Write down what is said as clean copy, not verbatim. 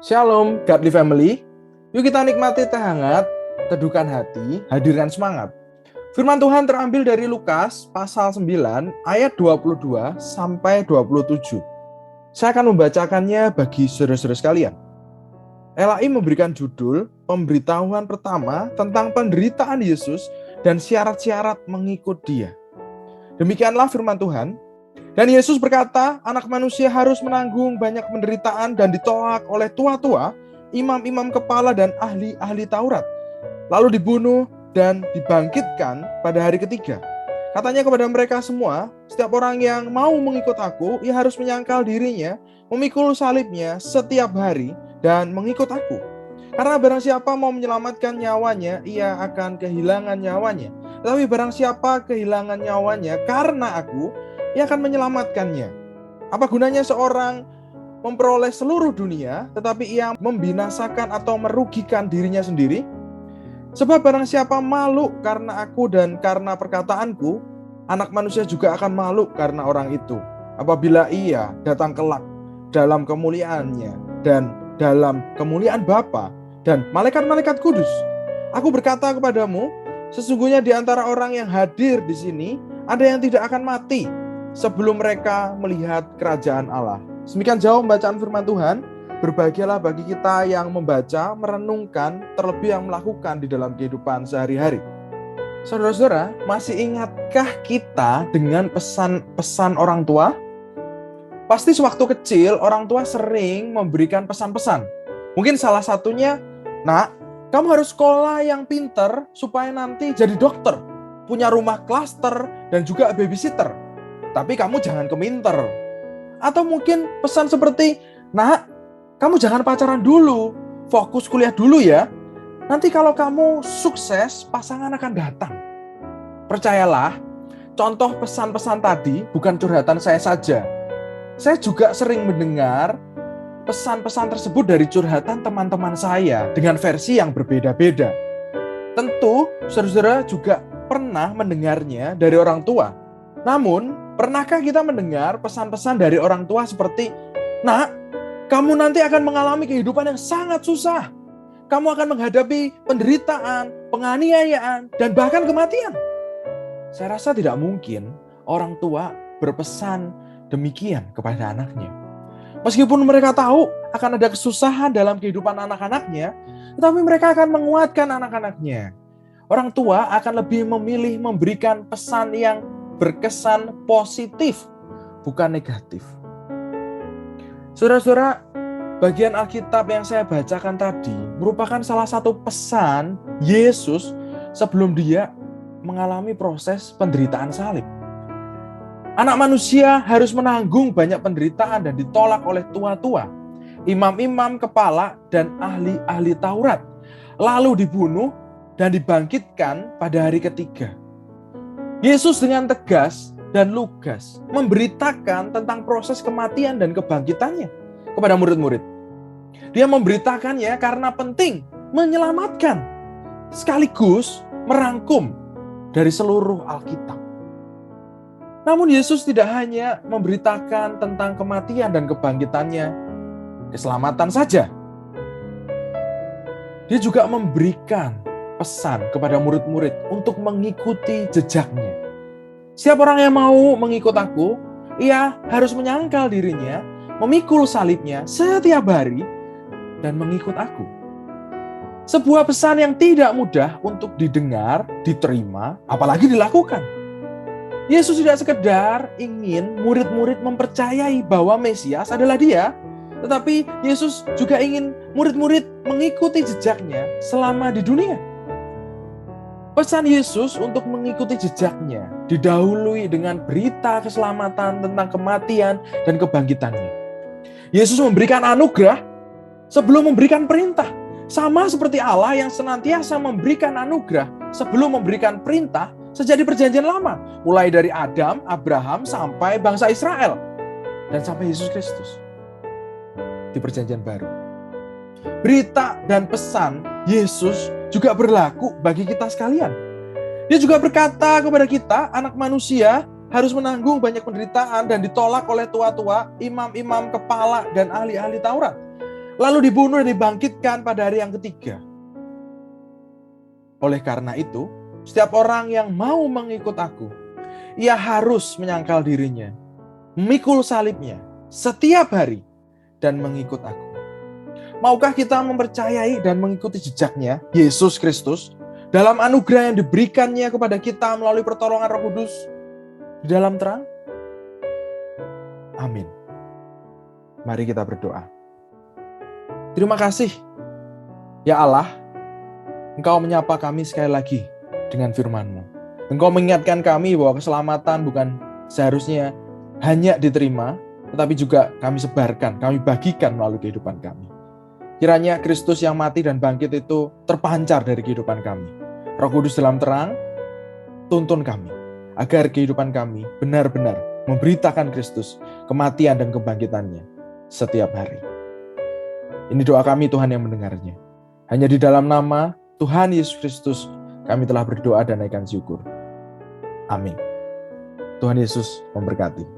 Shalom, Godly Family. Yuk kita nikmati teh hangat, teduhkan hati, hadirkan semangat. Firman Tuhan terambil dari Lukas pasal 9 ayat 22 sampai 27. Saya akan membacakannya bagi saudara-saudara sekalian. LAI memberikan judul pemberitahuan pertama tentang penderitaan Yesus dan syarat-syarat mengikut Dia. Demikianlah firman Tuhan. Dan Yesus berkata, anak manusia harus menanggung banyak penderitaan dan ditolak oleh tua-tua, imam-imam kepala dan ahli-ahli Taurat. Lalu dibunuh dan dibangkitkan pada hari ketiga. Katanya kepada mereka semua, setiap orang yang mau mengikut aku, ia harus menyangkal dirinya, memikul salibnya setiap hari dan mengikut aku. Karena barang siapa mau menyelamatkan nyawanya, ia akan kehilangan nyawanya. Tetapi barang siapa kehilangan nyawanya karena aku, ia akan menyelamatkannya. Apa gunanya seorang memperoleh seluruh dunia, tetapi ia membinasakan atau merugikan dirinya sendiri? Sebab barang siapa malu karena aku dan karena perkataanku, anak manusia juga akan malu karena orang itu. Apabila ia datang kelak dalam kemuliaannya dan dalam kemuliaan Bapa dan malaikat-malaikat kudus. Aku berkata kepadamu, sesungguhnya di antara orang yang hadir di sini, ada yang tidak akan mati sebelum mereka melihat kerajaan Allah. Demikian jauh pembacaan firman Tuhan. Berbahagialah bagi kita yang membaca, merenungkan, terlebih yang melakukan di dalam kehidupan sehari-hari. Saudara-saudara, masih ingatkah kita dengan pesan-pesan orang tua? Pasti sewaktu kecil orang tua sering memberikan pesan-pesan. Mungkin salah satunya, nak, kamu harus sekolah yang pinter supaya nanti jadi dokter, punya rumah klaster dan juga babysitter. Tapi kamu jangan keminter. Atau mungkin pesan seperti, nak, kamu jangan pacaran dulu, fokus kuliah dulu ya. Nanti kalau kamu sukses, pasangan akan datang. Percayalah, contoh pesan-pesan tadi bukan curhatan saya saja. Saya juga sering mendengar pesan-pesan tersebut dari curhatan teman-teman saya dengan versi yang berbeda-beda. Tentu, saudara-saudara juga pernah mendengarnya dari orang tua. Namun, pernahkah kita mendengar pesan-pesan dari orang tua seperti, nak, kamu nanti akan mengalami kehidupan yang sangat susah. Kamu akan menghadapi penderitaan, penganiayaan, dan bahkan kematian. Saya rasa tidak mungkin orang tua berpesan demikian kepada anaknya. Meskipun mereka tahu akan ada kesusahan dalam kehidupan anak-anaknya, tetapi mereka akan menguatkan anak-anaknya. Orang tua akan lebih memilih memberikan pesan yang berkesan positif, bukan negatif. Saudara-saudara, bagian Alkitab yang saya bacakan tadi merupakan salah satu pesan Yesus sebelum dia mengalami proses penderitaan salib. Anak manusia harus menanggung banyak penderitaan dan ditolak oleh tua-tua, imam-imam kepala dan ahli-ahli Taurat, lalu dibunuh dan dibangkitkan pada hari ketiga. Yesus dengan tegas dan lugas memberitakan tentang proses kematian dan kebangkitannya kepada murid-murid. Dia memberitakannya karena penting menyelamatkan, sekaligus merangkum dari seluruh Alkitab. Namun Yesus tidak hanya memberitakan tentang kematian dan kebangkitannya, keselamatan saja. Dia juga memberikan pesan kepada murid-murid untuk mengikuti jejaknya. Setiap orang yang mau mengikut aku, ia harus menyangkal dirinya, memikul salibnya setiap hari, dan mengikut aku. Sebuah pesan yang tidak mudah untuk didengar, diterima, apalagi dilakukan. Yesus tidak sekedar ingin murid-murid mempercayai bahwa Mesias adalah Dia, tetapi Yesus juga ingin murid-murid mengikuti jejaknya selama di dunia. Pesan Yesus untuk mengikuti jejaknya didahului dengan berita keselamatan tentang kematian dan kebangkitannya. Yesus memberikan anugerah sebelum memberikan perintah. Sama seperti Allah yang senantiasa memberikan anugerah sebelum memberikan perintah sejak di Perjanjian Lama. Mulai dari Adam, Abraham, sampai bangsa Israel. Dan sampai Yesus Kristus di Perjanjian Baru. Berita dan pesan Yesus juga berlaku bagi kita sekalian. Dia juga berkata kepada kita, anak manusia harus menanggung banyak penderitaan dan ditolak oleh tua-tua, imam-imam kepala, dan ahli-ahli Taurat. lalu dibunuh dan dibangkitkan pada hari yang ketiga. Oleh karena itu, setiap orang yang mau mengikut aku, ia harus menyangkal dirinya, memikul salibnya setiap hari, dan mengikut aku. Maukah kita mempercayai dan mengikuti jejaknya, Yesus Kristus, dalam anugerah yang diberikannya kepada kita melalui pertolongan Roh Kudus di dalam terang? Amin. Mari kita berdoa. Terima kasih, ya Allah, Engkau menyapa kami sekali lagi dengan firman-Mu. Engkau mengingatkan kami bahwa keselamatan bukan seharusnya hanya diterima, tetapi juga kami sebarkan, kami bagikan melalui kehidupan kami. Kiranya Kristus yang mati dan bangkit itu terpancar dari kehidupan kami. Roh Kudus dalam terang, tuntun kami, agar kehidupan kami benar-benar memberitakan Kristus, kematian dan kebangkitannya setiap hari. Ini doa kami, Tuhan yang mendengarnya. Hanya di dalam nama Tuhan Yesus Kristus kami telah berdoa dan naikkan syukur. Amin. Tuhan Yesus memberkati.